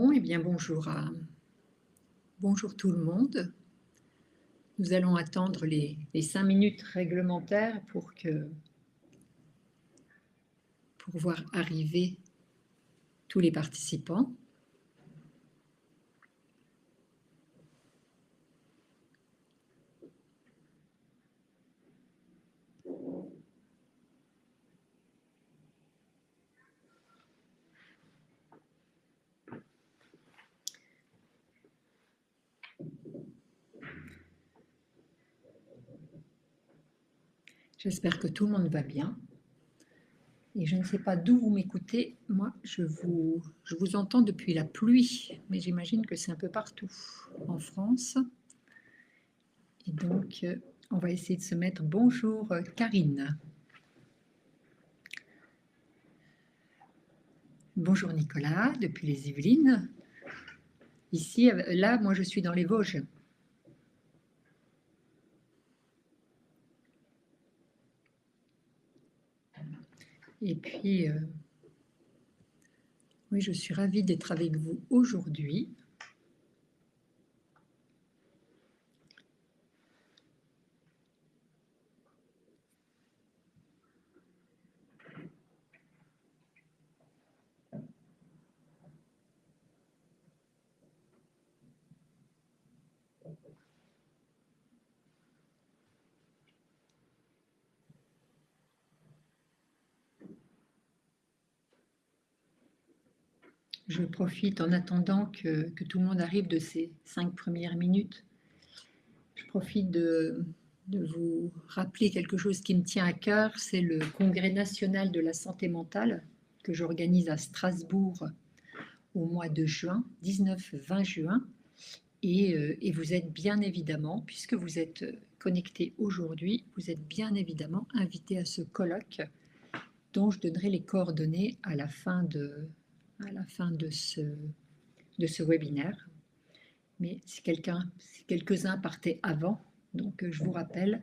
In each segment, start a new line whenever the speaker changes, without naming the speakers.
Bon, eh bien bonjour tout le monde. Nous allons attendre les 5 minutes réglementaires pour voir arriver tous les participants. J'espère que tout le monde va bien. Et je ne sais pas d'où vous m'écoutez. Moi, je vous entends depuis la pluie, mais j'imagine que c'est un peu partout en France. Et donc, on va essayer de se mettre. Bonjour Karine. Bonjour Nicolas, depuis les Yvelines. Ici, là, moi je suis dans les Vosges. Et puis, oui, je suis ravie d'être avec vous aujourd'hui. Je profite en attendant que tout le monde arrive de ces 5 premières minutes. Je profite de vous rappeler quelque chose qui me tient à cœur, c'est le Congrès national de la santé mentale que j'organise à Strasbourg au mois de juin, 19-20 juin. Et vous êtes bien évidemment, puisque vous êtes connectés aujourd'hui, vous êtes bien évidemment invités à ce colloque dont je donnerai les coordonnées à la fin de ce webinaire. Mais si quelques-uns partaient avant, donc je vous rappelle,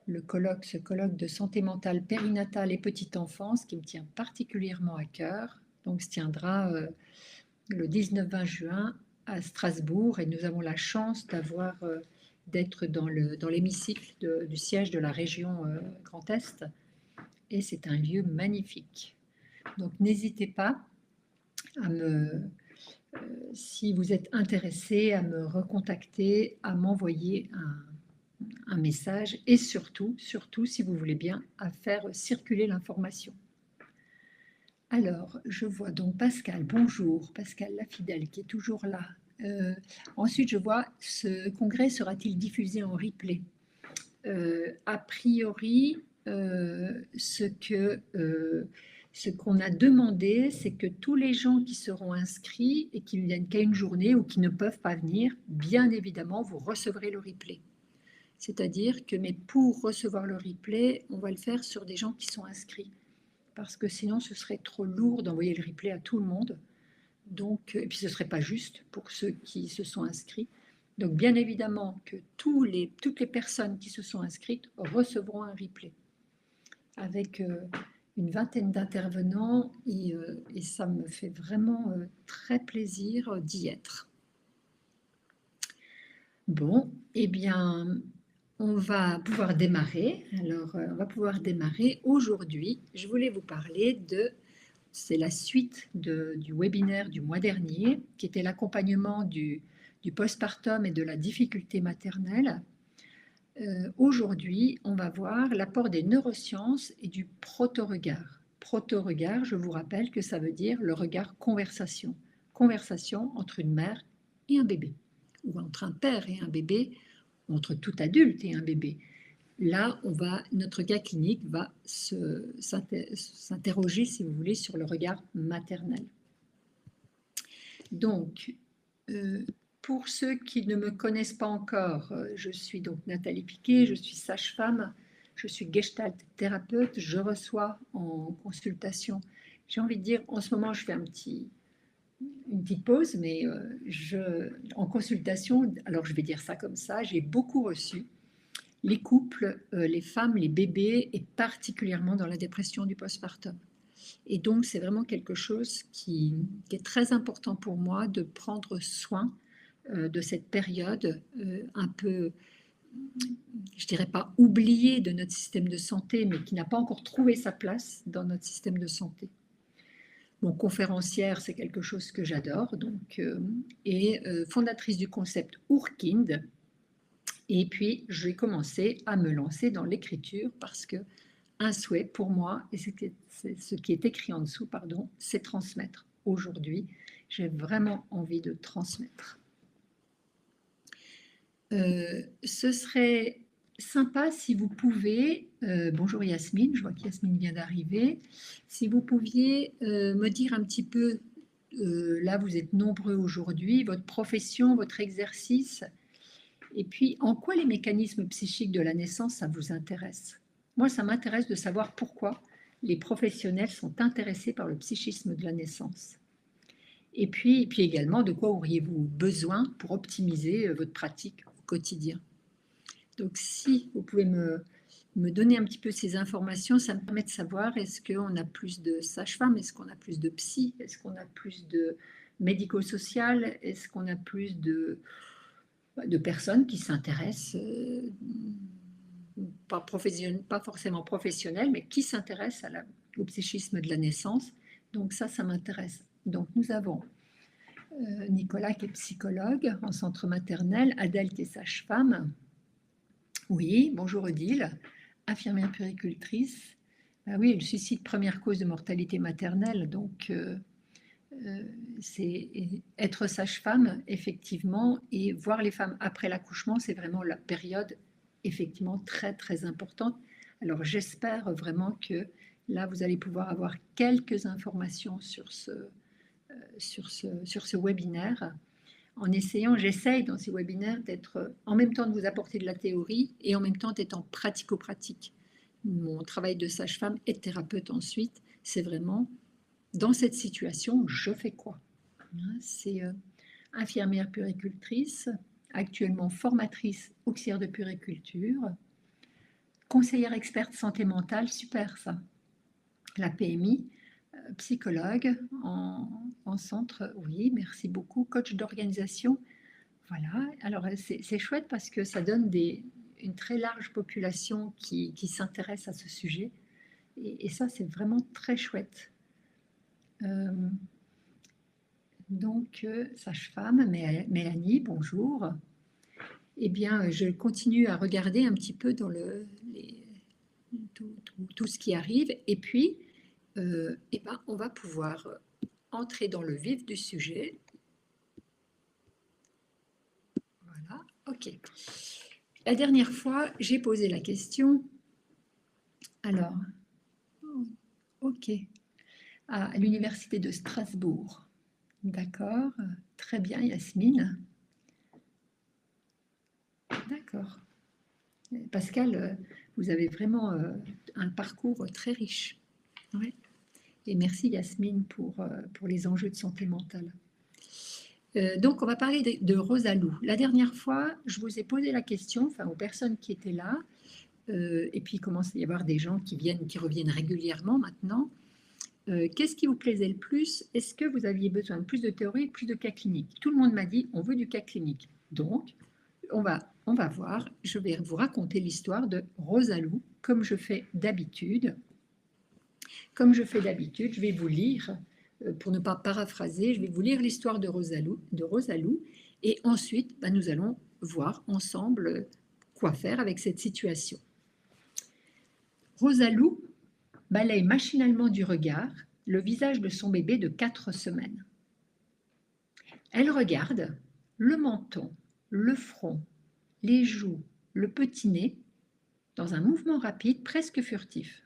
ce colloque de santé mentale périnatale et petite enfance qui me tient particulièrement à cœur, donc se tiendra le 19-20 juin à Strasbourg, et nous avons la chance d'être dans l'hémicycle du siège de la région Grand Est, et c'est un lieu magnifique. Donc n'hésitez pas si vous êtes intéressé, à me recontacter, à m'envoyer un message, et surtout, si vous voulez bien, à faire circuler l'information. Alors, je vois donc Pascal, bonjour, Pascal Lafidèle qui est toujours là. Ensuite, je vois, ce congrès sera-t-il diffusé en replay? A priori, ce qu'on a demandé, c'est que tous les gens qui seront inscrits et qui ne viennent qu'à une journée ou qui ne peuvent pas venir, bien évidemment, vous recevrez le replay. C'est-à-dire que, mais pour recevoir le replay, on va le faire sur des gens qui sont inscrits, parce que sinon ce serait trop lourd d'envoyer le replay à tout le monde. Donc, et puis ce ne serait pas juste pour ceux qui se sont inscrits. Donc bien évidemment que toutes les personnes qui se sont inscrites recevront un replay avec une vingtaine d'intervenants, et ça me fait vraiment très plaisir d'y être. Bon, eh bien, on va pouvoir démarrer. Alors, on va pouvoir démarrer aujourd'hui. Je voulais vous parler c'est la suite du webinaire du mois dernier, qui était l'accompagnement du postpartum et de la difficulté maternelle. Aujourd'hui, on va voir l'apport des neurosciences et du proto-regard. Proto-regard, je vous rappelle que ça veut dire le regard conversation. Conversation entre une mère et un bébé, ou entre un père et un bébé, ou entre tout adulte et un bébé. Là, notre cas clinique va s'interroger, si vous voulez, sur le regard maternel. Donc, pour ceux qui ne me connaissent pas encore, je suis donc Nathalie Piquet, je suis sage-femme, je suis gestalt thérapeute, je reçois en consultation. J'ai envie de dire, en ce moment, je fais une petite pause, mais en consultation, alors je vais dire ça comme ça, j'ai beaucoup reçu les couples, les femmes, les bébés, et particulièrement dans la dépression du postpartum. Et donc, c'est vraiment quelque chose qui est très important pour moi de prendre soin de cette période un peu, je dirais pas oubliée de notre système de santé, mais qui n'a pas encore trouvé sa place dans notre système de santé. Bon, conférencière, c'est quelque chose que j'adore, donc, et fondatrice du concept Urkind. Et puis, je vais commencer à me lancer dans l'écriture parce que un souhait pour moi, et c'est ce qui est écrit en dessous, pardon, c'est transmettre. Aujourd'hui, j'ai vraiment envie de transmettre. Ce serait sympa si vous pouvez, bonjour Yasmine, je vois qu'Yasmine vient d'arriver, si vous pouviez me dire un petit peu, là vous êtes nombreux aujourd'hui, votre profession, votre exercice, et puis en quoi les mécanismes psychiques de la naissance, ça vous intéresse? Moi, ça m'intéresse de savoir pourquoi les professionnels sont intéressés par le psychisme de la naissance. Et puis également, de quoi auriez-vous besoin pour optimiser votre pratique au quotidien? Donc, si vous pouvez me donner un petit peu ces informations, ça me permet de savoir est-ce qu'on a plus de sages-femmes, est-ce qu'on a plus de psy, est-ce qu'on a plus de médico-social, est-ce qu'on a plus de personnes qui s'intéressent, pas forcément professionnelles, mais qui s'intéressent au psychisme de la naissance. Donc ça m'intéresse. Donc nous avons Nicolas qui est psychologue en centre maternel, Adèle qui est sage-femme. Oui, bonjour Odile, infirmière puéricultrice. Ah oui, le suicide, première cause de mortalité maternelle, donc c'est être sage-femme, effectivement, et voir les femmes après l'accouchement, c'est vraiment la période, effectivement, très, très importante. Alors, j'espère vraiment que là, vous allez pouvoir avoir quelques informations sur ce webinaire. En essayant, j'essaye dans ces webinaires d'être, en même temps de vous apporter de la théorie et en même temps d'être en pratico-pratique. Mon travail de sage-femme et de thérapeute ensuite, c'est vraiment, dans cette situation, je fais quoi? C'est infirmière puéricultrice, actuellement formatrice auxiliaire de puériculture, conseillère experte santé mentale, super ça, la PMI, psychologue en centre, oui, merci beaucoup, coach d'organisation. Voilà, alors c'est chouette parce que ça donne une très large population qui s'intéresse à ce sujet. Et ça, c'est vraiment très chouette. Donc, sage-femme, Mélanie, bonjour. Eh bien, je continue à regarder un petit peu dans tout ce qui arrive. Et puis, eh ben, on va pouvoir entrer dans le vif du sujet. Voilà, ok. La dernière fois, j'ai posé la question. Alors, ok, à l'université de Strasbourg. D'accord, très bien, Yasmine. D'accord. Pascal, vous avez vraiment un parcours très riche. Ouais. Et merci Yasmine pour les enjeux de santé mentale. Donc, on va parler de Rosalou. La dernière fois, je vous ai posé la question, enfin aux personnes qui étaient là, et puis il commence à y avoir des gens qui reviennent régulièrement maintenant. Qu'est-ce qui vous plaisait le plus? Est-ce que vous aviez besoin de plus de théorie, plus de cas cliniques? Tout le monde m'a dit, on veut du cas clinique. Donc, on va voir, je vais vous raconter l'histoire de Rosalou, comme je fais d'habitude. Comme je fais d'habitude, je vais vous lire, pour ne pas paraphraser, je vais vous lire l'histoire de Rosalou, et ensuite, nous allons voir ensemble quoi faire avec cette situation. Rosalou balaye machinalement du regard le visage de son bébé de 4 semaines. Elle regarde le menton, le front, les joues, le petit nez, dans un mouvement rapide, presque furtif.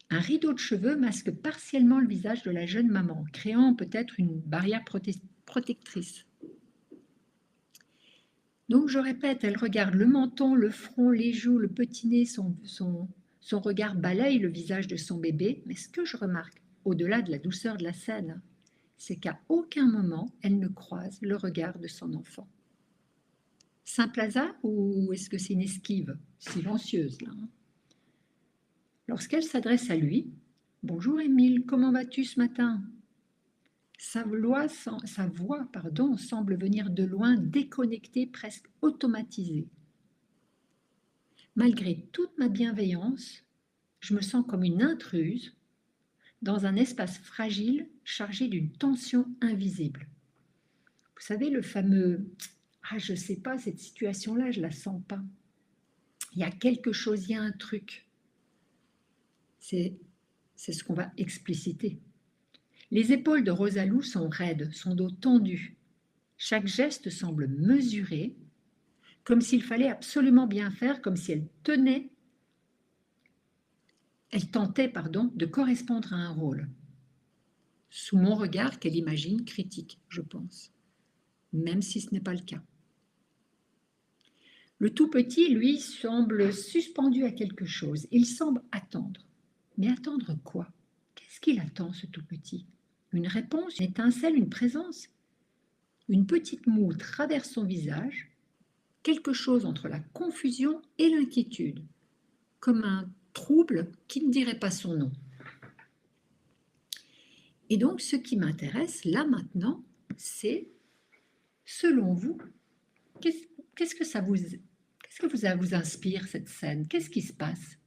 Un rideau de cheveux masque partiellement le visage de la jeune maman, créant peut-être une barrière protectrice. Donc je répète, elle regarde le menton, le front, les joues, le petit nez, son regard balaye le visage de son bébé, mais ce que je remarque, au-delà de la douceur de la scène, c'est qu'à aucun moment elle ne croise le regard de son enfant. Simple hasard ou est-ce que c'est une esquive silencieuse là, hein? Lorsqu'elle s'adresse à lui, « Bonjour Émile, comment vas-tu ce matin ?» Sa voix semble venir de loin, déconnectée, presque automatisée. Malgré toute ma bienveillance, je me sens comme une intruse dans un espace fragile chargé d'une tension invisible. Vous savez, le fameux « Ah, je ne sais pas, cette situation-là, je ne la sens pas. Il y a quelque chose, il y a un truc. » C'est ce qu'on va expliciter. Les épaules de Rosalou sont raides, son dos tendu. Chaque geste semble mesuré, comme s'il fallait absolument bien faire, comme si elle tentait, de correspondre à un rôle. Sous mon regard, qu'elle imagine critique, je pense, même si ce n'est pas le cas. Le tout petit, lui, semble suspendu à quelque chose. Il semble attendre. Mais attendre quoi? Qu'est-ce qu'il attend, ce tout petit? Une réponse, une étincelle, une présence? Une petite moue traverse son visage, quelque chose entre la confusion et l'inquiétude, comme un trouble qui ne dirait pas son nom. Et donc, ce qui m'intéresse là maintenant, c'est, selon vous, qu'est-ce que ça vous inspire, cette scène? Qu'est-ce qui se passe?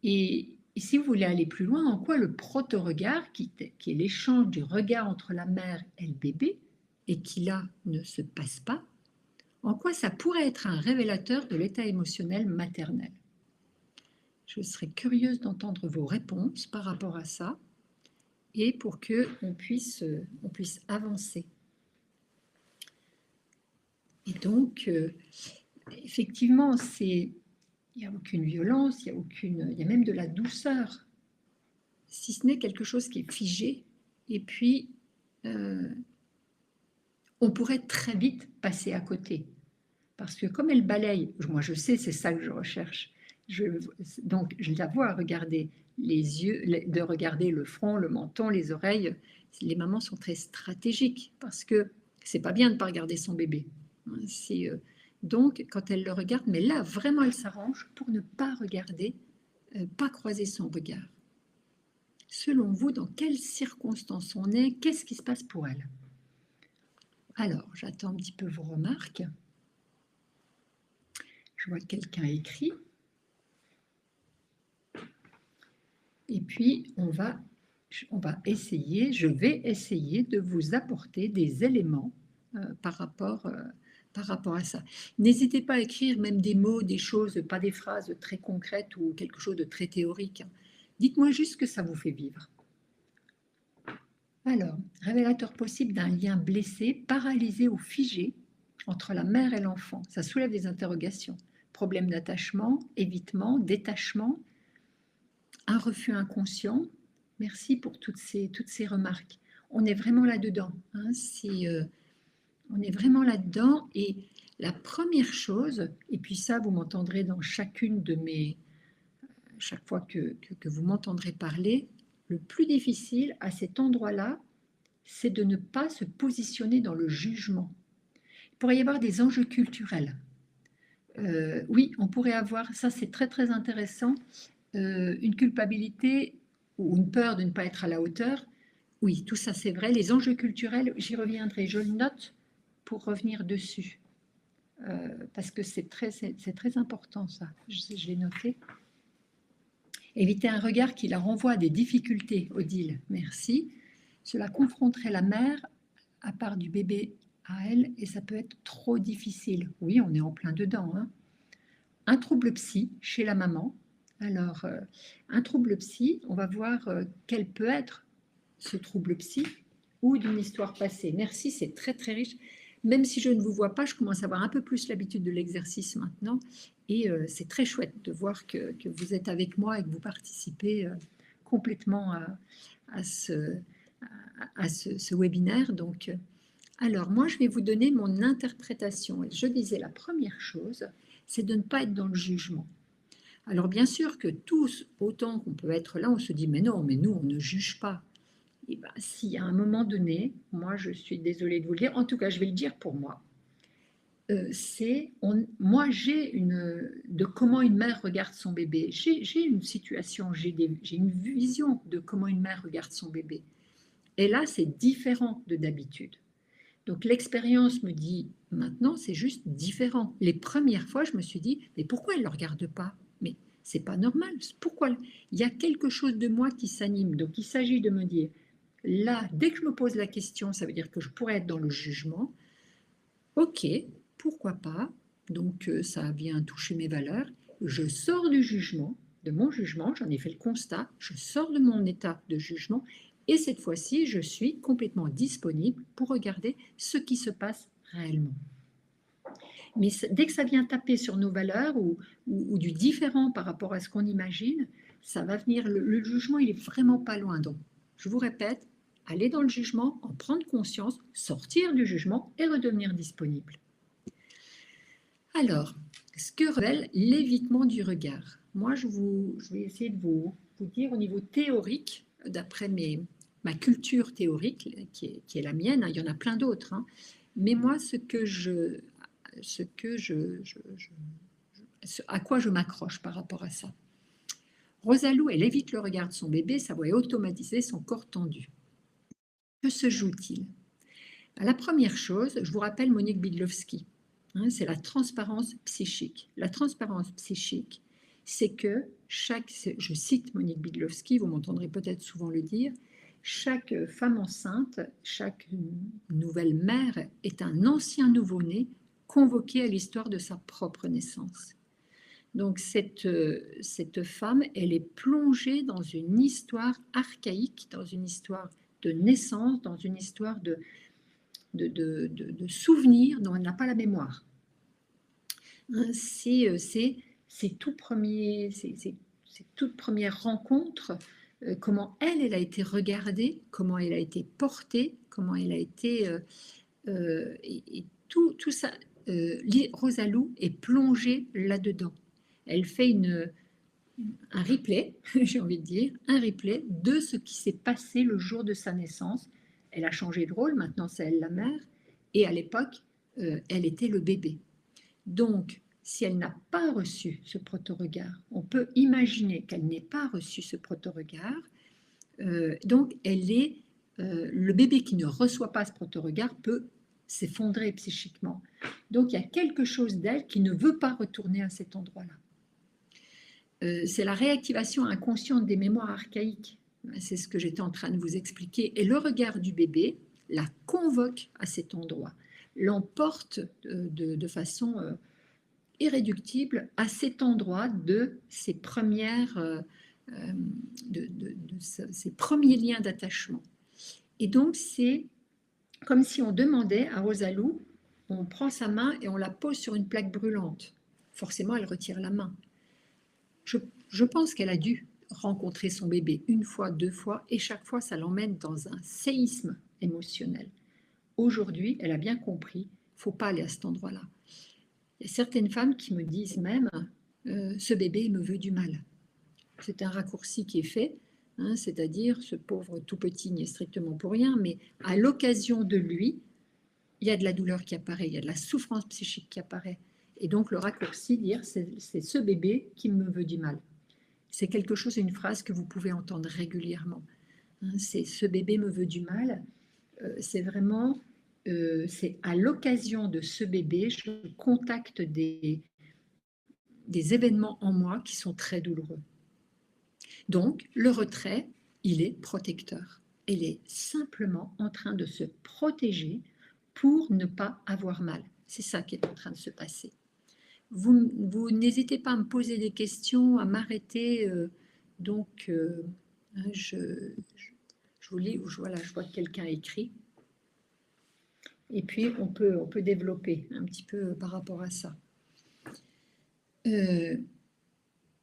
Et si vous voulez aller plus loin, en quoi le proto-regard, qui est l'échange du regard entre la mère et le bébé, et qui là ne se passe pas, en quoi ça pourrait être un révélateur de l'état émotionnel maternel? Je serais curieuse d'entendre vos réponses par rapport à ça, et pour qu'on puisse avancer. Et donc, effectivement, il n'y a aucune violence, il y a même de la douceur, si ce n'est quelque chose qui est figé, et puis on pourrait très vite passer à côté. Parce que comme elle balaye, moi je sais, c'est ça que je recherche, donc je la vois regarder les yeux, de regarder le front, le menton, les oreilles. Les mamans sont très stratégiques, parce que c'est pas bien de ne pas regarder son bébé. Donc, quand elle le regarde, mais là, vraiment, elle s'arrange pour ne pas regarder, pas croiser son regard. Selon vous, dans quelles circonstances on est? Qu'est-ce qui se passe pour elle? Alors, j'attends un petit peu vos remarques. Je vois que quelqu'un écrit. Et puis, je vais essayer de vous apporter des éléments par rapport à ça. N'hésitez pas à écrire même des mots, des choses, pas des phrases très concrètes ou quelque chose de très théorique. Dites-moi juste ce que ça vous fait vivre. Alors, révélateur possible d'un lien blessé, paralysé ou figé entre la mère et l'enfant. Ça soulève des interrogations. Problème d'attachement, évitement, détachement, un refus inconscient. Merci pour toutes ces remarques. On est vraiment là-dedans. Hein, on est vraiment là-dedans. Et la première chose, et puis ça, vous m'entendrez dans chaque fois que vous m'entendrez parler, le plus difficile à cet endroit-là, c'est de ne pas se positionner dans le jugement. Il pourrait y avoir des enjeux culturels. Oui, on pourrait avoir, ça c'est très très intéressant, une culpabilité ou une peur de ne pas être à la hauteur. Oui, tout ça c'est vrai. Les enjeux culturels, j'y reviendrai, je le note pour revenir dessus. Parce que c'est très important ça, je l'ai noté. Éviter un regard qui la renvoie à des difficultés, Odile, merci. Cela confronterait la mère à part du bébé à elle et ça peut être trop difficile. Oui, on est en plein dedans. Hein. Un trouble psy chez la maman. Alors, un trouble psy, on va voir quel peut être ce trouble psy ou d'une histoire passée. Merci, c'est très très riche. Même si je ne vous vois pas, je commence à avoir un peu plus l'habitude de l'exercice maintenant. Et c'est très chouette de voir que vous êtes avec moi et que vous participez complètement à ce webinaire. Donc, alors, moi, je vais vous donner mon interprétation. Et je disais, la première chose, c'est de ne pas être dans le jugement. Alors, bien sûr que tous, autant qu'on peut être là, on se dit, mais non, mais nous, on ne juge pas. Et bien, si à un moment donné, moi, je suis désolée de vous le dire, en tout cas, je vais le dire pour moi, moi j'ai de comment une mère regarde son bébé. J'ai une situation, j'ai une vision de comment une mère regarde son bébé. Et là, c'est différent de d'habitude. Donc l'expérience me dit, maintenant, c'est juste différent. Les premières fois, je me suis dit, mais pourquoi elle ne le regarde pas? Mais c'est pas normal. Pourquoi? Il y a quelque chose de moi qui s'anime. Donc il s'agit de me dire, là, dès que je me pose la question, ça veut dire que je pourrais être dans le jugement. Ok, pourquoi pas? Donc ça vient toucher mes valeurs. Je sors du jugement, de mon jugement, j'en ai fait le constat, je sors de mon état de jugement et cette fois-ci, je suis complètement disponible pour regarder ce qui se passe réellement. Mais dès que ça vient taper sur nos valeurs ou du différent par rapport à ce qu'on imagine, ça va venir, le jugement, il est vraiment pas loin. Donc, je vous répète, aller dans le jugement, en prendre conscience, sortir du jugement et redevenir disponible. Alors, ce que révèle l'évitement du regard? Moi, je vais essayer de vous dire au niveau théorique, d'après ma culture théorique, qui est la mienne, hein, il y en a plein d'autres, hein, mais moi, à quoi je m'accroche par rapport à ça. Rosalou, elle évite le regard de son bébé, ça va automatiser son corps tendu. Que se joue-t-il? La première chose, je vous rappelle Monique Bydlowski, hein, c'est la transparence psychique. La transparence psychique, c'est que je cite Monique Bydlowski, vous m'entendrez peut-être souvent le dire, chaque femme enceinte, chaque nouvelle mère est un ancien nouveau-né convoqué à l'histoire de sa propre naissance. Donc cette femme, elle est plongée dans une histoire archaïque, dans une histoire de naissance, dans une histoire de souvenirs dont elle n'a pas la mémoire. C'est toute première rencontre, comment elle a été regardée, comment elle a été portée, comment elle a été... et tout ça, Rosalou est plongée là-dedans. Elle fait un replay, j'ai envie de dire, un replay de ce qui s'est passé le jour de sa naissance. Elle a changé de rôle, maintenant c'est elle la mère, et à l'époque, elle était le bébé. Donc, si elle n'a pas reçu ce proto-regard, on peut imaginer qu'elle n'ait pas reçu ce proto-regard. Donc, le bébé qui ne reçoit pas ce proto-regard peut s'effondrer psychiquement. Donc, il y a quelque chose d'elle qui ne veut pas retourner à cet endroit-là. C'est la réactivation inconsciente des mémoires archaïques. C'est ce que j'étais en train de vous expliquer. Et le regard du bébé la convoque à cet endroit, l'emporte de façon irréductible à cet endroit de ses premiers liens d'attachement. Et donc, c'est comme si on demandait à Rosalou, on prend sa main et on la pose sur une plaque brûlante. Forcément, elle retire la main. Je pense qu'elle a dû rencontrer son bébé une fois, deux fois, et chaque fois, ça l'emmène dans un séisme émotionnel. Aujourd'hui, elle a bien compris, il ne faut pas aller à cet endroit-là. Il y a certaines femmes qui me disent même, ce bébé me veut du mal. C'est un raccourci qui est fait, hein, c'est-à-dire ce pauvre tout petit n'y est strictement pour rien, mais à l'occasion de lui, il y a de la douleur qui apparaît, il y a de la souffrance psychique qui apparaît. Et donc le raccourci, dire c'est ce bébé qui me veut du mal. C'est quelque chose, une phrase que vous pouvez entendre régulièrement. Hein, c'est ce bébé me veut du mal. C'est vraiment, c'est à l'occasion de ce bébé, je contacte des événements en moi qui sont très douloureux. Donc le retrait, il est protecteur. Elle est simplement en train de se protéger pour ne pas avoir mal. C'est ça qui est en train de se passer. Vous n'hésitez pas à me poser des questions, à m'arrêter. Je vous lis, voilà, je vois que quelqu'un écrit. Et puis, on peut développer un petit peu par rapport à ça.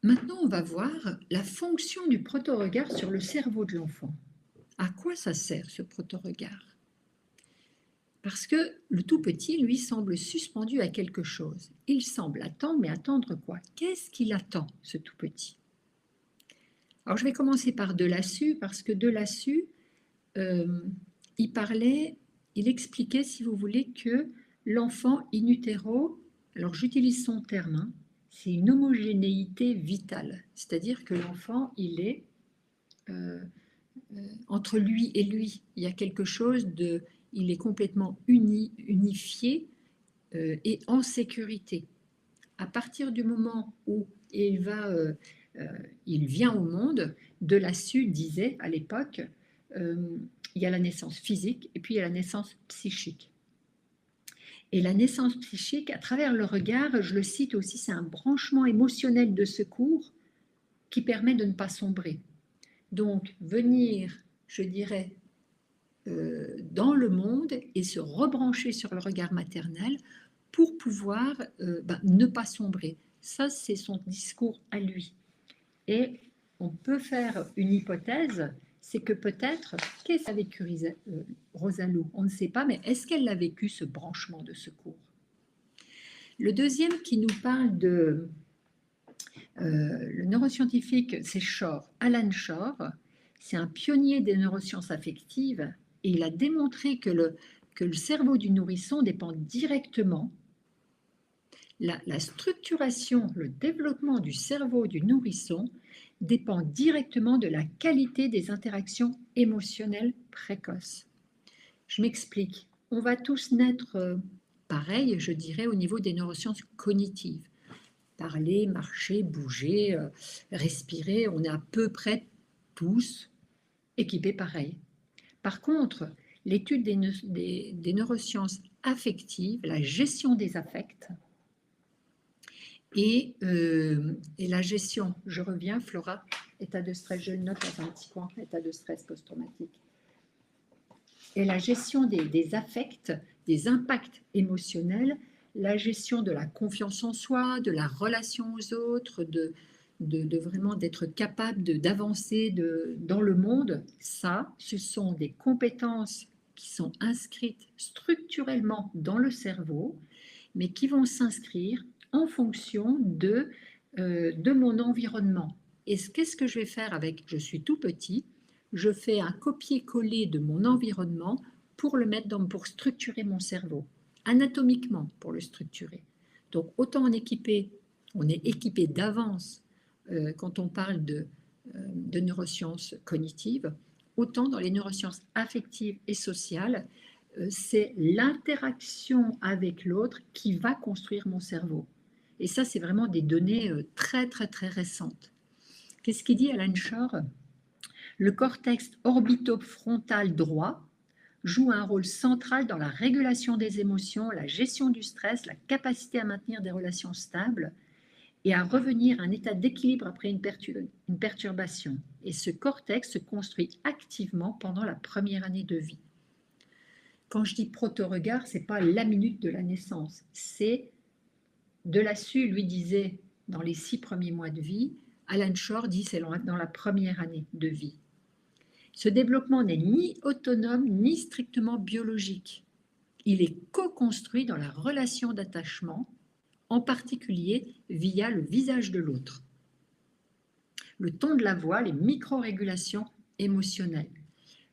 Maintenant, on va voir la fonction du proto-regard sur le cerveau de l'enfant. À quoi ça sert, ce proto-regard? Parce que le tout petit, lui, semble suspendu à quelque chose. Il semble attendre, mais attendre quoi? Qu'est-ce qu'il attend, ce tout petit? Alors, je vais commencer par Delassus, parce que Delassus, il expliquait, si vous voulez, que l'enfant in utero, alors j'utilise son terme, hein, c'est une homogénéité vitale, c'est-à-dire que l'enfant, il est entre lui et lui, il y a quelque chose de, il est complètement unifié et en sécurité. À partir du moment où il vient au monde, de Lassus disait à l'époque, il y a la naissance physique et puis il y a la naissance psychique. Et la naissance psychique, à travers le regard, je le cite aussi, c'est un branchement émotionnel de secours qui permet de ne pas sombrer. Donc, venir, je dirais, dans le monde et se rebrancher sur le regard maternel pour pouvoir ne pas sombrer. Ça, c'est son discours à lui. Et on peut faire une hypothèse, c'est que peut-être, qu'est-ce qu'a vécu Rosalou? On ne sait pas, mais est-ce qu'elle a vécu ce branchement de secours? Le deuxième qui nous parle de... le neuroscientifique, c'est Shor, Alan Shor. C'est un pionnier des neurosciences affectives et il a démontré que le cerveau du nourrisson dépend directement. La structuration, le développement du cerveau du nourrisson dépend directement de la qualité des interactions émotionnelles précoces. Je m'explique. On va tous naître pareil, je dirais, au niveau des neurosciences cognitives. Parler, marcher, bouger, respirer, on est à peu près tous équipés pareil. Par contre, l'étude des neurosciences affectives, la gestion des affects et la gestion, je reviens, Flora, état de stress, je le note dans un petit coin, état de stress post-traumatique. Et la gestion des affects, des impacts émotionnels, la gestion de la confiance en soi, de la relation aux autres, de vraiment d'être capable d'avancer dans le monde, ça, ce sont des compétences qui sont inscrites structurellement dans le cerveau, mais qui vont s'inscrire en fonction de mon environnement. Et qu'est-ce que je vais faire avec, je suis tout petit, je fais un copier-coller de mon environnement pour le mettre pour structurer mon cerveau, anatomiquement pour le structurer. Donc autant on est équipé d'avance quand on parle de neurosciences cognitives, autant dans les neurosciences affectives et sociales, c'est l'interaction avec l'autre qui va construire mon cerveau. Et ça, c'est vraiment des données très, très, très récentes. Qu'est-ce qu'il dit Alan Shor? Le cortex orbitofrontal droit joue un rôle central dans la régulation des émotions, la gestion du stress, la capacité à maintenir des relations stables et à revenir à un état d'équilibre après une perturbation. Et ce cortex se construit activement pendant la première année de vie. Quand je dis proto-regard, ce n'est pas la minute de la naissance, c'est de Lassus, lui disait dans les 6 premiers mois de vie, Alan Shor dit c'est dans la première année de vie. Ce développement n'est ni autonome ni strictement biologique. Il est co-construit dans la relation d'attachement, en particulier via le visage de l'autre. Le ton de la voix, les micro-régulations émotionnelles.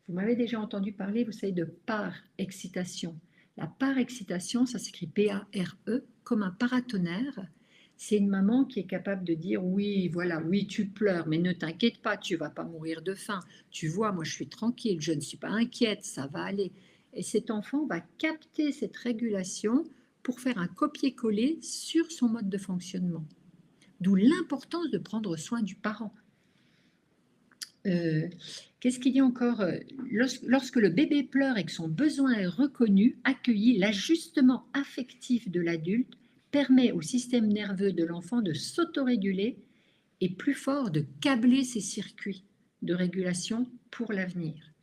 Vous m'avez déjà entendu parler, vous savez, de par-excitation. La par-excitation, ça s'écrit P-A-R-E, comme un paratonnerre. C'est une maman qui est capable de dire oui, voilà, oui, tu pleures, mais ne t'inquiète pas, tu ne vas pas mourir de faim. Tu vois, moi, je suis tranquille, je ne suis pas inquiète, ça va aller. Et cet enfant va capter cette régulation pour faire un copier-coller sur son mode de fonctionnement. D'où l'importance de prendre soin du parent. Qu'est-ce qu'il dit encore? Lorsque le bébé pleure et que son besoin est reconnu, accueilli, l'ajustement affectif de l'adulte permet au système nerveux de l'enfant de s'autoréguler et plus fort de câbler ses circuits de régulation pour l'avenir.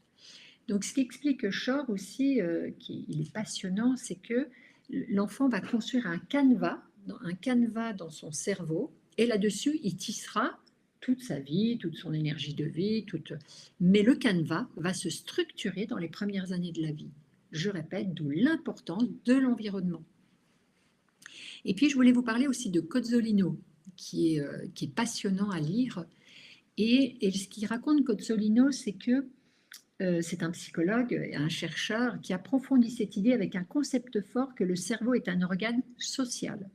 Donc ce qui explique Shor aussi, il est passionnant, c'est que l'enfant va construire un canevas dans son cerveau et là-dessus il tissera toute sa vie, toute son énergie de vie, mais le canevas va se structurer dans les premières années de la vie. Je répète, d'où l'importance de l'environnement. Et puis, je voulais vous parler aussi de Cozzolino, qui est passionnant à lire. Et ce qu'il raconte, Cozzolino, c'est que c'est un psychologue et un chercheur qui approfondit cette idée avec un concept fort que le cerveau est un organe social.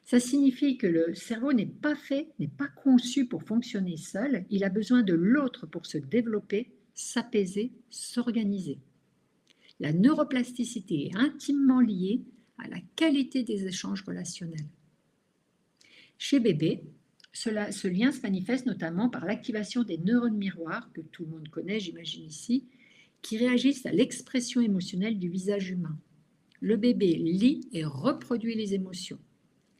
Ça signifie que le cerveau n'est pas fait, n'est pas conçu pour fonctionner seul, il a besoin de l'autre pour se développer, s'apaiser, s'organiser. La neuroplasticité est intimement liée à la qualité des échanges relationnels. Chez bébé, ce lien se manifeste notamment par l'activation des neurones miroirs, que tout le monde connaît, j'imagine ici, qui réagissent à l'expression émotionnelle du visage humain. Le bébé lit et reproduit les émotions.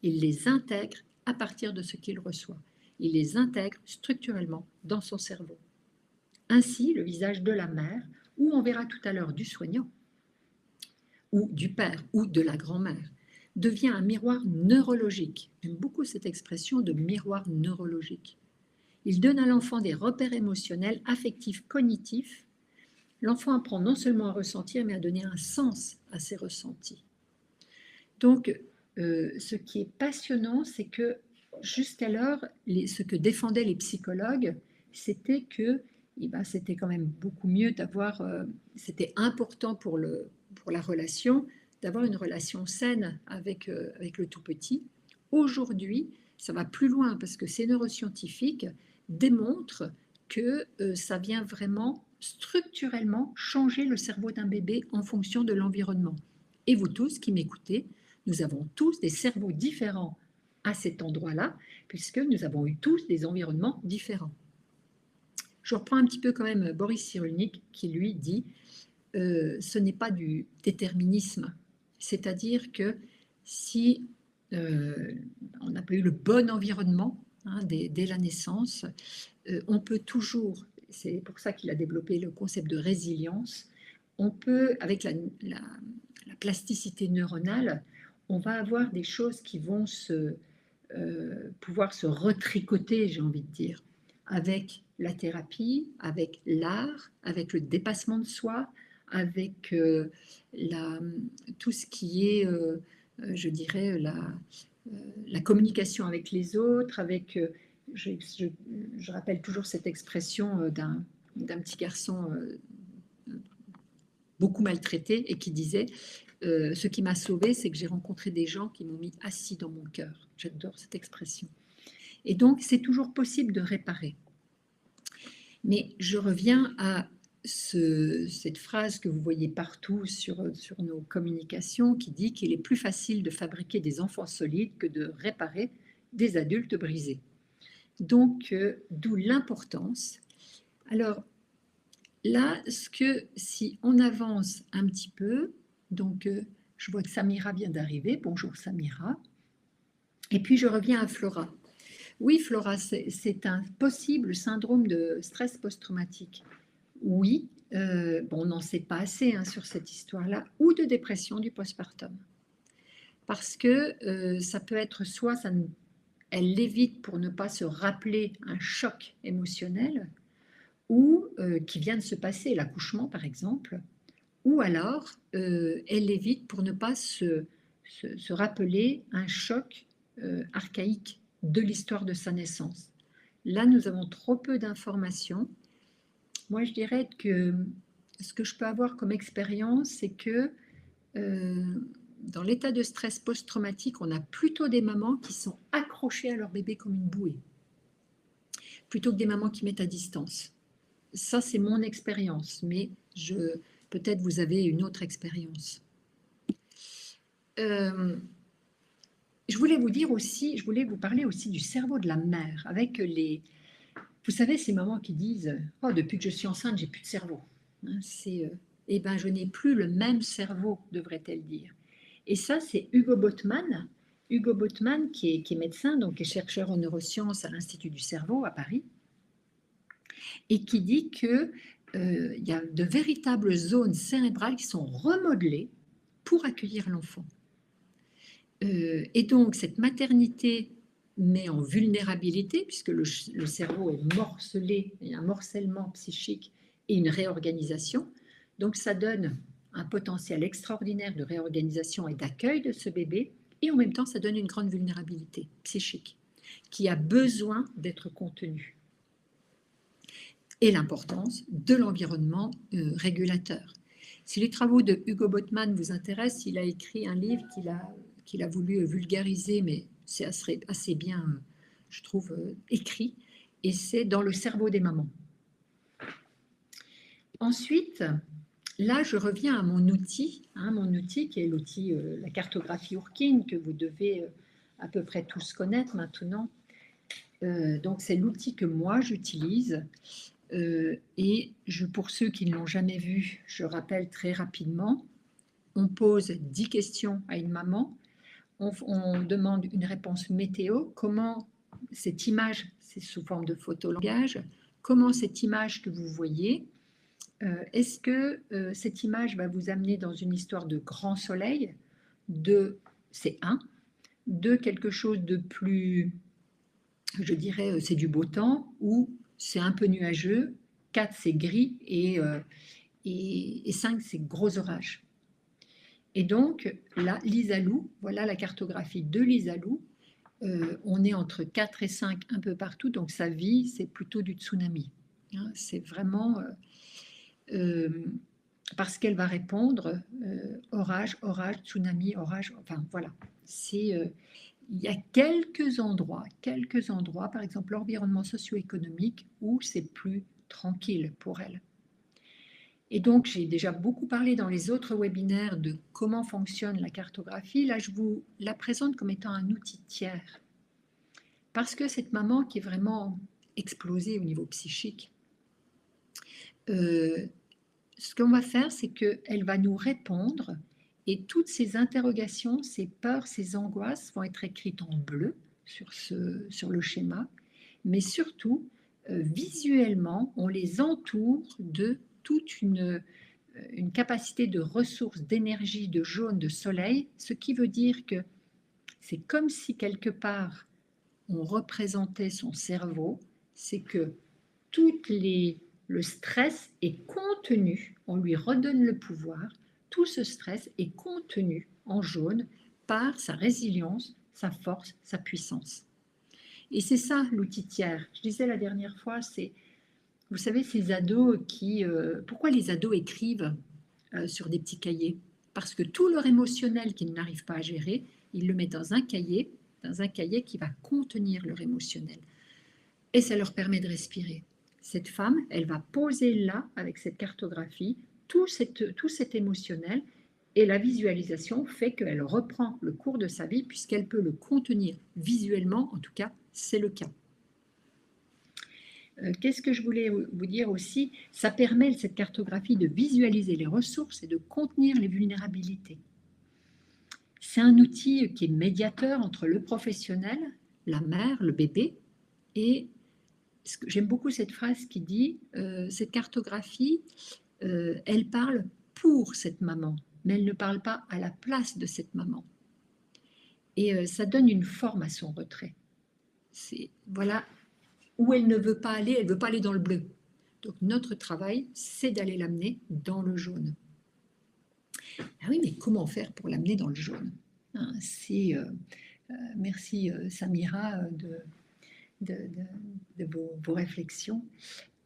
Il les intègre à partir de ce qu'il reçoit. Il les intègre structurellement dans son cerveau. Ainsi, le visage de la mère, ou on verra tout à l'heure du soignant, ou du père, ou de la grand-mère, devient un miroir neurologique. J'aime beaucoup cette expression de miroir neurologique. Il donne à l'enfant des repères émotionnels, affectifs, cognitifs. L'enfant apprend non seulement à ressentir, mais à donner un sens à ses ressentis. Donc, ce qui est passionnant, c'est que jusqu'alors, ce que défendaient les psychologues, c'était que c'était quand même beaucoup mieux d'avoir, c'était important pour la relation, d'avoir une relation saine avec le tout petit. Aujourd'hui, ça va plus loin parce que ces neuroscientifiques démontrent que ça vient vraiment structurellement changer le cerveau d'un bébé en fonction de l'environnement. Et vous tous qui m'écoutez, nous avons tous des cerveaux différents à cet endroit-là, puisque nous avons eu tous des environnements différents. Je reprends un petit peu quand même Boris Cyrulnik qui lui dit ce n'est pas du déterminisme, c'est-à-dire que si on n'a pas eu le bon environnement dès la naissance, on peut toujours, c'est pour ça qu'il a développé le concept de résilience, on peut, avec la plasticité neuronale, on va avoir des choses qui vont pouvoir se retricoter, j'ai envie de dire, avec la thérapie, avec l'art, avec le dépassement de soi, avec tout ce qui est, je dirais, la communication avec les autres, avec, je rappelle toujours cette expression d'un petit garçon beaucoup maltraité et qui disait ce qui m'a sauvée, c'est que j'ai rencontré des gens qui m'ont mis assis dans mon cœur. J'adore cette expression. Et donc, c'est toujours possible de réparer. Mais je reviens à cette phrase que vous voyez partout sur nos communications qui dit qu'il est plus facile de fabriquer des enfants solides que de réparer des adultes brisés. Donc, d'où l'importance. Alors, là, si on avance un petit peu, donc je vois que Samira vient d'arriver. Bonjour Samira. Et puis je reviens à Flora. Oui, Flora, c'est un possible syndrome de stress post-traumatique. Oui, on n'en sait pas assez sur cette histoire-là, ou de dépression du postpartum. Parce que ça peut être soit elle l'évite pour ne pas se rappeler un choc émotionnel, ou qui vient de se passer, l'accouchement par exemple, ou alors elle l'évite pour ne pas se rappeler un choc archaïque de l'histoire de sa naissance. Là, nous avons trop peu d'informations. Moi, je dirais que ce que je peux avoir comme expérience, c'est que dans l'état de stress post-traumatique, on a plutôt des mamans qui sont accrochées à leur bébé comme une bouée, plutôt que des mamans qui mettent à distance. Ça, c'est mon expérience, mais peut-être vous avez une autre expérience. Je voulais vous parler aussi du cerveau de la mère, avec vous savez, ces mamans qui disent « Oh, depuis que je suis enceinte, j'ai plus de cerveau. » Eh bien, je n'ai plus le même cerveau, devrait-elle dire. Et ça, c'est Hugo Botman. Hugo Botman, qui est médecin, donc qui est chercheur en neurosciences à l'Institut du cerveau à Paris, et qui dit qu'il y a de véritables zones cérébrales qui sont remodelées pour accueillir l'enfant. Et donc, cette maternité met en vulnérabilité, puisque le cerveau est morcelé, il y a un morcellement psychique et une réorganisation. Donc, ça donne un potentiel extraordinaire de réorganisation et d'accueil de ce bébé, et en même temps, ça donne une grande vulnérabilité psychique qui a besoin d'être contenue. et l'importance de l'environnement régulateur. Si les travaux de Hugo Botman vous intéressent, il a écrit un livre qu'il a voulu vulgariser, mais c'est assez bien, je trouve, écrit, et c'est Dans le cerveau des mamans. Ensuite, là, je reviens à mon outil qui est l'outil, la cartographie Ourkine, que vous devez à peu près tous connaître maintenant. Donc, c'est l'outil que moi, j'utilise. Et pour ceux qui ne l'ont jamais vu, je rappelle très rapidement, on pose 10 questions à une maman, on demande une réponse météo, comment cette image, c'est sous forme de photolangage, comment cette image que vous voyez, est-ce que cette image va vous amener dans une histoire de grand soleil, c'est un, de quelque chose de plus, je dirais, c'est du beau temps, ou c'est un peu nuageux, 4 c'est gris, et 5 c'est gros orage. Et donc, là, Lisa-Lou, voilà la cartographie de Lisa-Lou. On est entre 4 et 5 un peu partout, donc sa vie, c'est plutôt du tsunami. Hein, c'est vraiment parce qu'elle va répondre orage, orage, tsunami, orage, enfin voilà. Il y a quelques endroits, par exemple l'environnement socio-économique, où c'est plus tranquille pour elle. Et donc, j'ai déjà beaucoup parlé dans les autres webinaires de comment fonctionne la cartographie. Là, je vous la présente comme étant un outil tiers. Parce que cette maman qui est vraiment explosée au niveau psychique, ce qu'on va faire, c'est qu'elle va nous répondre et toutes ces interrogations, ces peurs, ces angoisses vont être écrites en bleu sur le schéma, mais surtout, visuellement, on les entoure de toute une capacité de ressources, d'énergie, de jaune, de soleil, ce qui veut dire que c'est comme si quelque part on représentait son cerveau, c'est que le stress est contenu, on lui redonne le pouvoir, tout ce stress est contenu en jaune par sa résilience, sa force, sa puissance. Et c'est ça l'outil tiers. Je disais la dernière fois, c'est, vous savez, ces ados pourquoi les ados écrivent sur des petits cahiers? Parce que tout leur émotionnel qu'ils n'arrivent pas à gérer, ils le mettent dans un cahier qui va contenir leur émotionnel. Et ça leur permet de respirer. Cette femme, elle va poser là, avec cette cartographie, tout cet émotionnel, et la visualisation fait qu'elle reprend le cours de sa vie puisqu'elle peut le contenir visuellement, en tout cas, c'est le cas. Qu'est-ce que je voulais vous dire aussi? Ça permet, cette cartographie, de visualiser les ressources et de contenir les vulnérabilités. C'est un outil qui est médiateur entre le professionnel, la mère, le bébé, et j'aime beaucoup cette phrase qui dit cette cartographie, elle parle pour cette maman, mais elle ne parle pas à la place de cette maman. Et ça donne une forme à son retrait. Voilà où elle ne veut pas aller, elle ne veut pas aller dans le bleu. Donc notre travail, c'est d'aller l'amener dans le jaune. Ah oui, mais comment faire pour l'amener dans le jaune? Merci Samira de vos réflexions.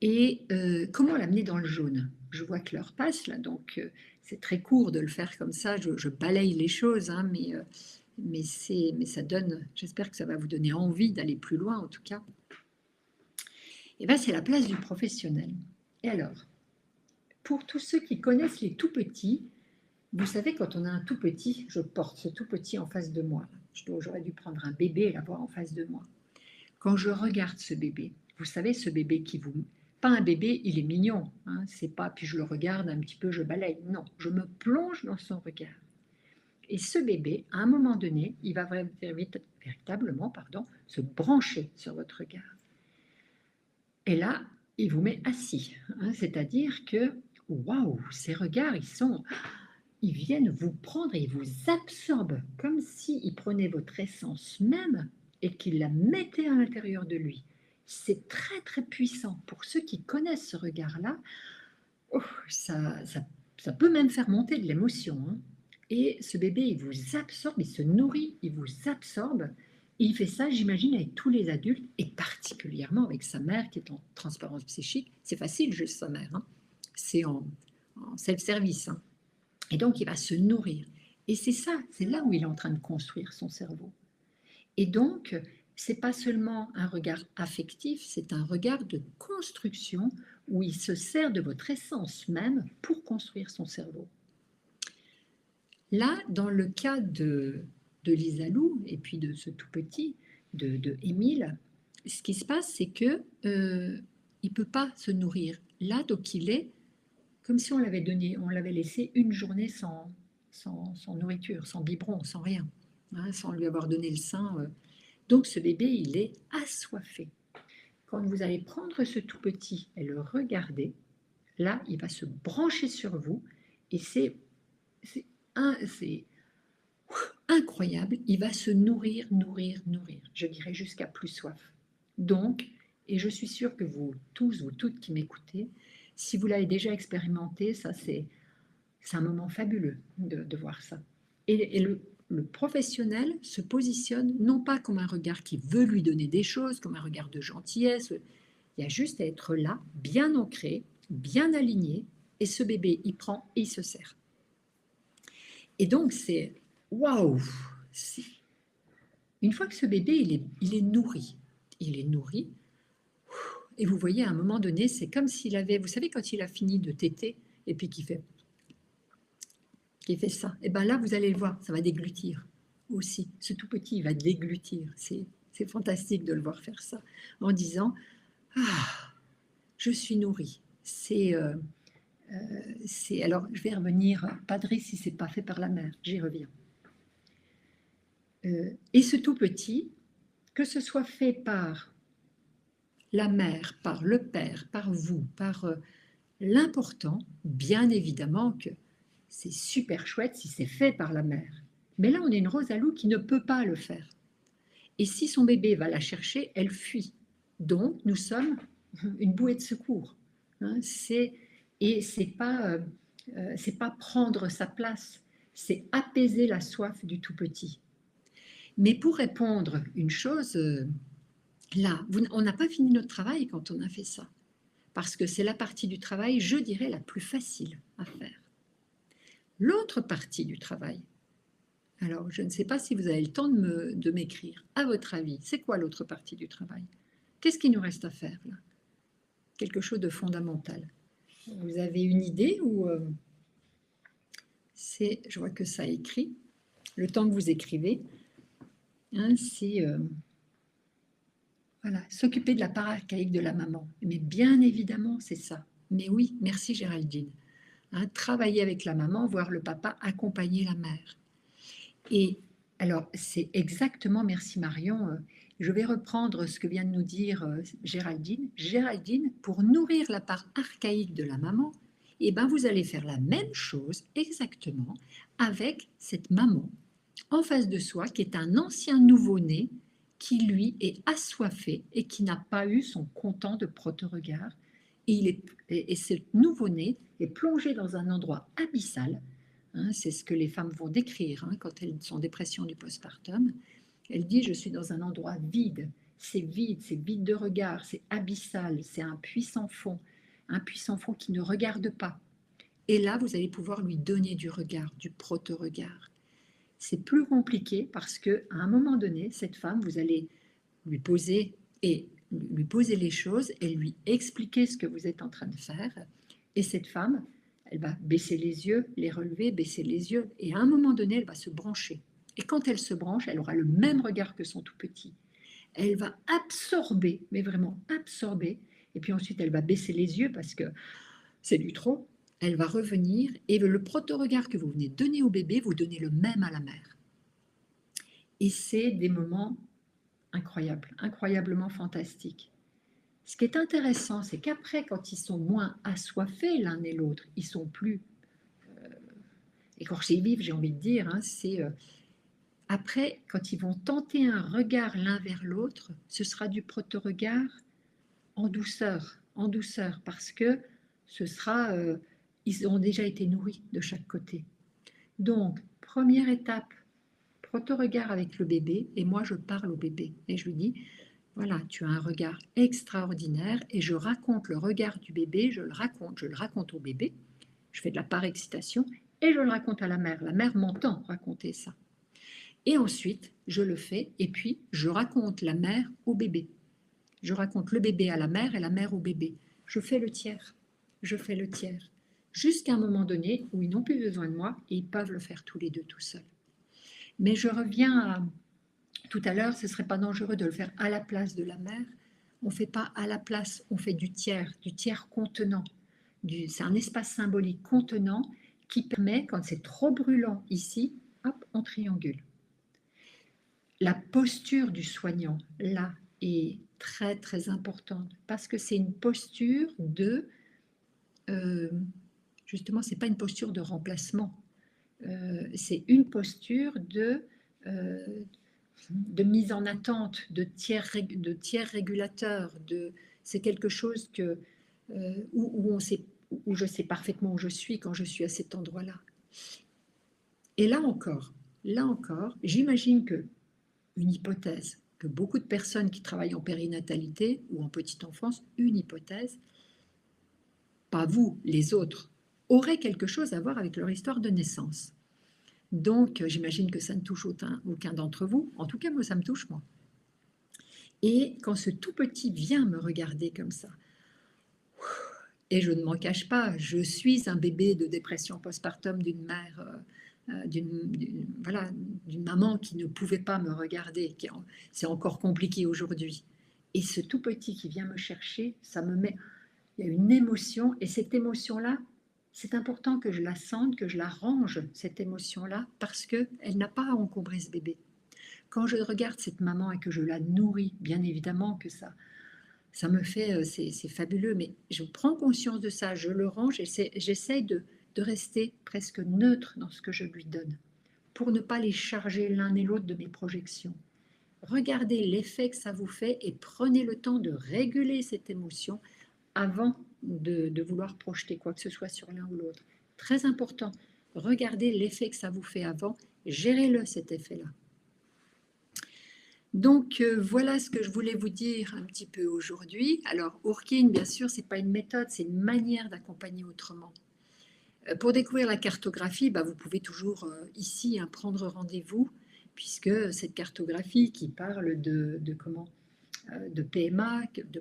Et comment l'amener dans le jaune? Je vois que l'heure passe là, donc c'est très court de le faire comme ça. Je balaye les choses, hein, mais ça donne. J'espère que ça va vous donner envie d'aller plus loin, en tout cas. Et bien, c'est la place du professionnel. Et alors, pour tous ceux qui connaissent les tout petits, vous savez, quand on a un tout petit, je porte ce tout petit en face de moi. J'aurais dû prendre un bébé et l'avoir en face de moi. Quand je regarde ce bébé, vous savez, ce bébé qui vous... Pas un bébé, il est mignon, hein, c'est pas, puis je le regarde un petit peu, je balaye. Non, je me plonge dans son regard. Et ce bébé, à un moment donné, il va véritablement se brancher sur votre regard. Et là, il vous met assis, hein, c'est-à-dire que, waouh, ces regards, ils viennent vous prendre et ils vous absorbent, comme s'ils prenaient votre essence même et qu'ils la mettaient à l'intérieur de lui. C'est très très puissant. Pour ceux qui connaissent ce regard-là, ça peut même faire monter de l'émotion. Hein. Et ce bébé, il vous absorbe, il se nourrit, il vous absorbe. Et il fait ça, j'imagine, avec tous les adultes, et particulièrement avec sa mère qui est en transparence psychique. C'est facile, juste sa mère, hein. C'est en self-service, hein. Et donc, il va se nourrir. Et c'est ça, c'est là où il est en train de construire son cerveau. Et donc, c'est pas seulement un regard affectif, c'est un regard de construction où il se sert de votre essence même pour construire son cerveau. Là, dans le cas de Lisalou et puis de ce tout petit, de Émile, ce qui se passe, c'est que il peut pas se nourrir. Là, donc il est comme si on l'avait donné, on l'avait laissé une journée sans nourriture, sans biberon, sans rien, hein, sans lui avoir donné le sein. Donc ce bébé, il est assoiffé. Quand vous allez prendre ce tout petit et le regarder, là, il va se brancher sur vous et c'est incroyable. Il va se nourrir, nourrir, nourrir. Je dirais jusqu'à plus soif. Donc, et je suis sûre que vous tous, vous toutes qui m'écoutez, si vous l'avez déjà expérimenté, ça c'est un moment fabuleux de voir ça. Et le professionnel se positionne non pas comme un regard qui veut lui donner des choses, comme un regard de gentillesse. Il y a juste à être là, bien ancré, bien aligné, et ce bébé, il prend et il se sert. Et donc, c'est waouh! Une fois que ce bébé, il est nourri, et vous voyez, à un moment donné, c'est comme s'il avait, vous savez, quand il a fini de téter, et puis qu'il fait ça, et bien là, vous allez le voir, ça va déglutir aussi. Ce tout petit, il va déglutir. C'est fantastique de le voir faire ça, en disant « Ah, je suis nourri ». Alors, je vais revenir, Padri, si c'est pas fait par la mère, j'y reviens. Et ce tout petit, que ce soit fait par la mère, par le père, par vous, par l'important, bien évidemment que c'est super chouette si c'est fait par la mère. Mais là, on est une Rosalou qui ne peut pas le faire. Et si son bébé va la chercher, elle fuit. Donc, nous sommes une bouée de secours. Hein, et c'est pas prendre sa place, c'est apaiser la soif du tout petit. Mais pour répondre une chose, là, on n'a pas fini notre travail quand on a fait ça, parce que c'est la partie du travail, je dirais, la plus facile à faire. L'autre partie du travail, alors je ne sais pas si vous avez le temps de m'écrire, à votre avis, c'est quoi l'autre partie du travail? Qu'est-ce qu'il nous reste à faire là? Quelque chose de fondamental. Vous avez une idée ou je vois que ça écrit, le temps que vous écrivez, hein, c'est voilà, s'occuper de la part archaïque de la maman. Mais bien évidemment, c'est ça. Mais oui, merci Géraldine. Hein, travailler avec la maman, voir le papa accompagner la mère. Et alors, c'est exactement, merci Marion, je vais reprendre ce que vient de nous dire Géraldine. Géraldine, pour nourrir la part archaïque de la maman, eh ben, vous allez faire la même chose exactement avec cette maman en face de soi qui est un ancien nouveau-né qui, lui, est assoiffé et qui n'a pas eu son content de proto-regard. Et ce nouveau-né est plongé dans un endroit abyssal. Hein, c'est ce que les femmes vont décrire hein, quand elles sont en dépression du postpartum. Elle dit, je suis dans un endroit vide, c'est vide de regard, c'est abyssal, c'est un puissant fond qui ne regarde pas. Et là, vous allez pouvoir lui donner du regard, du proto-regard. C'est plus compliqué parce qu'à un moment donné, cette femme, vous allez lui poser les choses et lui expliquer ce que vous êtes en train de faire. Et cette femme, elle va baisser les yeux, les relever, baisser les yeux. Et à un moment donné, elle va se brancher. Et quand elle se branche, elle aura le même regard que son tout petit. Elle va absorber, mais vraiment absorber. Et puis ensuite, elle va baisser les yeux parce que c'est du trop. Elle va revenir et le proto-regard que vous venez donner au bébé, vous donnez le même à la mère. Et c'est des moments incroyables, incroyablement fantastiques. Ce qui est intéressant, c'est qu'après, quand ils sont moins assoiffés l'un et l'autre, ils sont plus écorchés vifs, j'ai envie de dire, hein, c'est après, quand ils vont tenter un regard l'un vers l'autre, ce sera du proto-regard en douceur, parce que ce sera, ils ont déjà été nourris de chaque côté. Donc, première étape, Photo-regard avec le bébé et moi je parle au bébé et je lui dis, voilà, tu as un regard extraordinaire et je raconte le regard du bébé, je le raconte au bébé, je fais de la parexcitation et je le raconte à la mère m'entend raconter ça. Et ensuite, je le fais et puis je raconte la mère au bébé. Je raconte le bébé à la mère et la mère au bébé. Je fais le tiers, je fais le tiers, jusqu'à un moment donné où ils n'ont plus besoin de moi et ils peuvent le faire tous les deux tout seuls. Mais je reviens à tout à l'heure, ce ne serait pas dangereux de le faire à la place de la mère. On ne fait pas à la place, on fait du tiers contenant. C'est un espace symbolique contenant qui permet, quand c'est trop brûlant ici, hop, on triangule. La posture du soignant, là, est très très importante parce que c'est une posture de, justement, c'est pas une posture de remplacement, c'est une posture de mise en attente, de tiers régulateur, c'est quelque chose que, où je sais parfaitement où je suis quand je suis à cet endroit-là. Et là encore, j'imagine que une hypothèse, que beaucoup de personnes qui travaillent en périnatalité ou en petite enfance, une hypothèse, pas vous, les autres, auraient quelque chose à voir avec leur histoire de naissance. Donc, j'imagine que ça ne touche aucun d'entre vous. En tout cas, moi, ça me touche, moi. Et quand ce tout petit vient me regarder comme ça, et je ne m'en cache pas, je suis un bébé de dépression postpartum d'une mère, d'une maman qui ne pouvait pas me regarder. C'est encore compliqué aujourd'hui. Et ce tout petit qui vient me chercher, ça me met, il y a une émotion, et cette émotion-là, c'est important que je la sente, que je la range, cette émotion-là, parce qu'elle n'a pas à encombrer ce bébé. Quand je regarde cette maman et que je la nourris, bien évidemment que ça me fait, c'est fabuleux, mais je prends conscience de ça, je le range et j'essaie de rester presque neutre dans ce que je lui donne, pour ne pas les charger l'un et l'autre de mes projections. Regardez l'effet que ça vous fait et prenez le temps de réguler cette émotion avant de vouloir projeter quoi que ce soit sur l'un ou l'autre. Très important, regardez l'effet que ça vous fait avant, gérez-le cet effet-là. Donc, voilà ce que je voulais vous dire un petit peu aujourd'hui. Alors, Urkin, bien sûr, ce n'est pas une méthode, c'est une manière d'accompagner autrement. Pour découvrir la cartographie, vous pouvez toujours ici prendre rendez-vous, puisque cette cartographie qui parle de PMA, de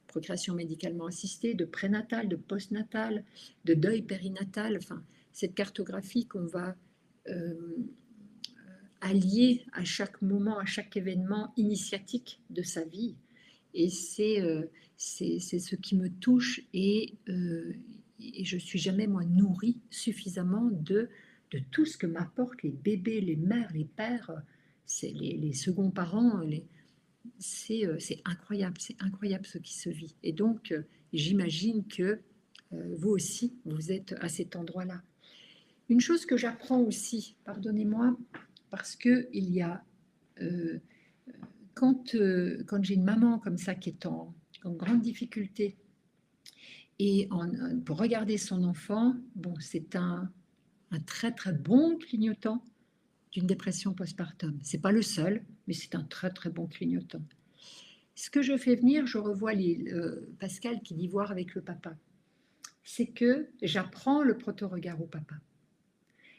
procréation médicalement assistée, de prénatal, de postnatal, de deuil périnatal, enfin, cette cartographie qu'on va allié à chaque moment, à chaque événement initiatique de sa vie. Et c'est ce qui me touche et je ne suis jamais, moi, nourrie suffisamment de tout ce que m'apportent les bébés, les mères, les pères, les seconds parents. C'est incroyable ce qui se vit. Et donc, j'imagine que vous aussi, vous êtes à cet endroit-là. Une chose que j'apprends aussi, pardonnez-moi, parce qu'il y a, quand j'ai une maman comme ça qui est en grande difficulté et pour regarder son enfant, bon, c'est un très très bon clignotant d'une dépression postpartum. C'est pas le seul, mais c'est un très très bon clignotant. Ce que je fais venir, je revois Pascal qui dit voir avec le papa, c'est que j'apprends le proto-regard au papa.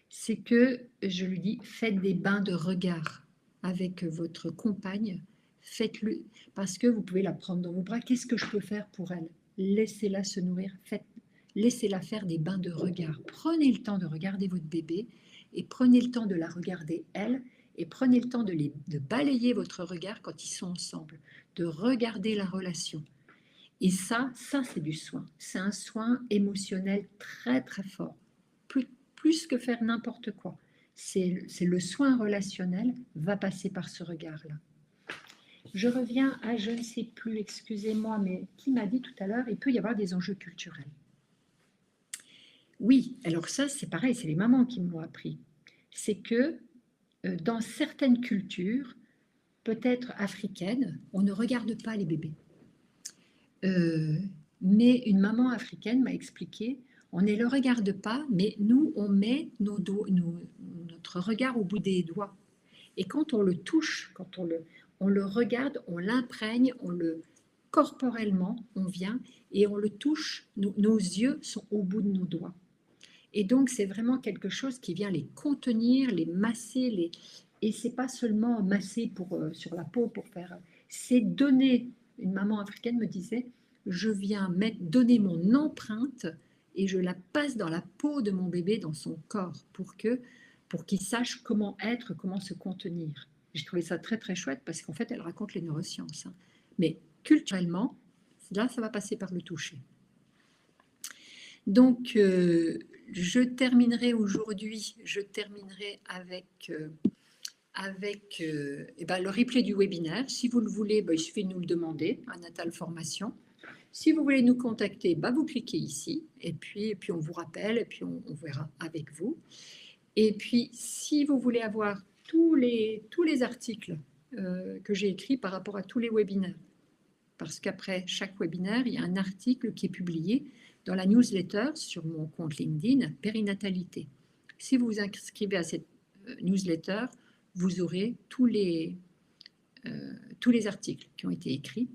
C'est que je lui dis, faites des bains de regard avec votre compagne, faites-le, parce que vous pouvez la prendre dans vos bras. Qu'est-ce que je peux faire pour elle? Laissez-la se nourrir, laissez-la faire des bains de regard. Prenez le temps de regarder votre bébé et prenez le temps de la regarder elle et prenez le temps de balayer votre regard quand ils sont ensemble, de regarder la relation. Et ça c'est du soin. C'est un soin émotionnel très très fort. Plus que faire n'importe quoi. C'est le soin relationnel va passer par ce regard-là. Je reviens à, je ne sais plus, excusez-moi, mais qui m'a dit tout à l'heure, il peut y avoir des enjeux culturels. Oui, alors ça, c'est pareil, c'est les mamans qui m'ont appris. C'est que dans certaines cultures, peut-être africaines, on ne regarde pas les bébés. Mais une maman africaine m'a expliqué, on ne le regarde pas, mais nous, on met notre regard au bout des doigts. Et quand on le touche, quand on le regarde, on l'imprègne, corporellement, on vient et on le touche, nos yeux sont au bout de nos doigts. Et donc, c'est vraiment quelque chose qui vient les contenir, les masser, et c'est pas seulement masser sur la peau pour faire, c'est donner. Une maman africaine me disait, je viens donner mon empreinte et je la passe dans la peau de mon bébé, dans son corps, pour qu'il sache comment être, comment se contenir. J'ai trouvé ça très très chouette parce qu'en fait, elle raconte les neurosciences. Hein. Mais culturellement, là, ça va passer par le toucher. Donc, je terminerai aujourd'hui, avec le replay du webinaire. Si vous le voulez, il suffit de nous le demander à Natal Formation. Si vous voulez nous contacter, vous cliquez ici, et puis on vous rappelle, et puis on verra avec vous. Et puis, si vous voulez avoir tous les articles que j'ai écrits par rapport à tous les webinaires, parce qu'après chaque webinaire, il y a un article qui est publié dans la newsletter sur mon compte LinkedIn, Périnatalité. Si vous vous inscrivez à cette newsletter, vous aurez tous les articles qui ont été écrits.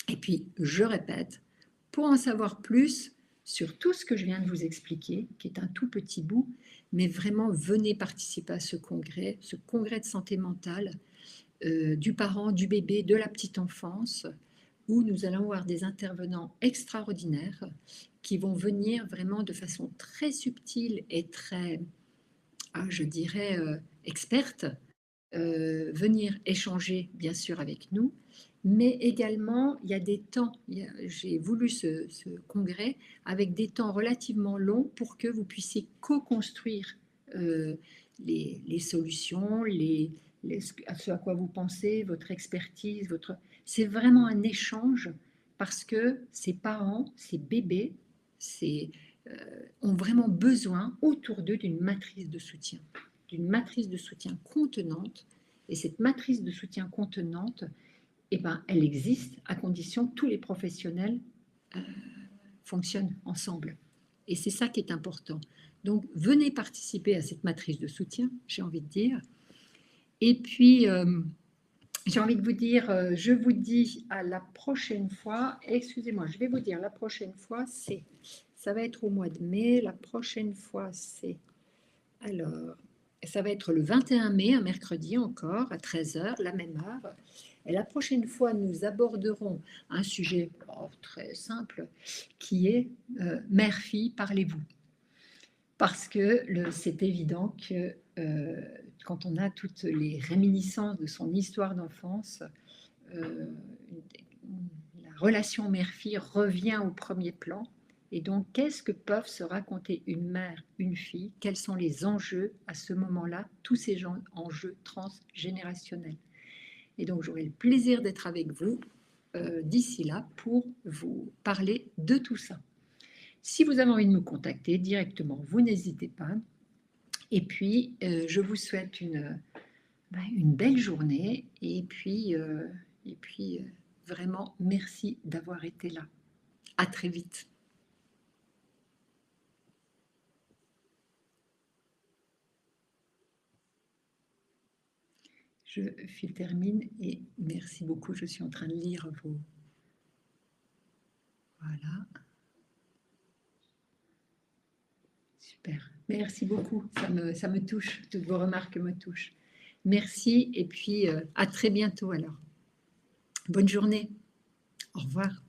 Et puis, je répète, pour en savoir plus sur tout ce que je viens de vous expliquer, qui est un tout petit bout, mais vraiment, venez participer à ce congrès de santé mentale du parent, du bébé, de la petite enfance, où nous allons avoir des intervenants extraordinaires qui vont venir vraiment de façon très subtile et très, je dirais, experte, venir échanger bien sûr avec nous, mais également il y a des temps, j'ai voulu ce congrès avec des temps relativement longs pour que vous puissiez co-construire les solutions, ce à quoi vous pensez, votre expertise, c'est vraiment un échange parce que ces parents, ces bébés, ont vraiment besoin autour d'eux d'une matrice de soutien contenante. Et cette matrice de soutien contenante, elle existe à condition que tous les professionnels fonctionnent ensemble. Et c'est ça qui est important. Donc, venez participer à cette matrice de soutien, j'ai envie de dire. Et puis, j'ai envie de vous dire, je vous dis à la prochaine fois. Excusez-moi, je vais vous dire, la prochaine fois, ça va être au mois de mai. La prochaine fois, alors, ça va être le 21 mai, un mercredi encore, à 13h, la même heure. Et la prochaine fois, nous aborderons un sujet très simple, qui est mère-fille, parlez-vous. Parce que c'est évident que quand on a toutes les réminiscences de son histoire d'enfance, la relation mère-fille revient au premier plan. Et donc, qu'est-ce que peuvent se raconter une mère, une fille? Quels sont les enjeux à ce moment-là, tous ces enjeux transgénérationnels? Et donc, j'aurai le plaisir d'être avec vous d'ici là pour vous parler de tout ça. Si vous avez envie de me contacter directement, vous n'hésitez pas. Et puis, je vous souhaite une belle journée. Et puis vraiment, merci d'avoir été là. À très vite. Je termine et merci beaucoup. Je suis en train de lire vos... Voilà. Super. Merci beaucoup. Ça me touche. Toutes vos remarques me touchent. Merci et puis à très bientôt alors. Bonne journée. Au revoir.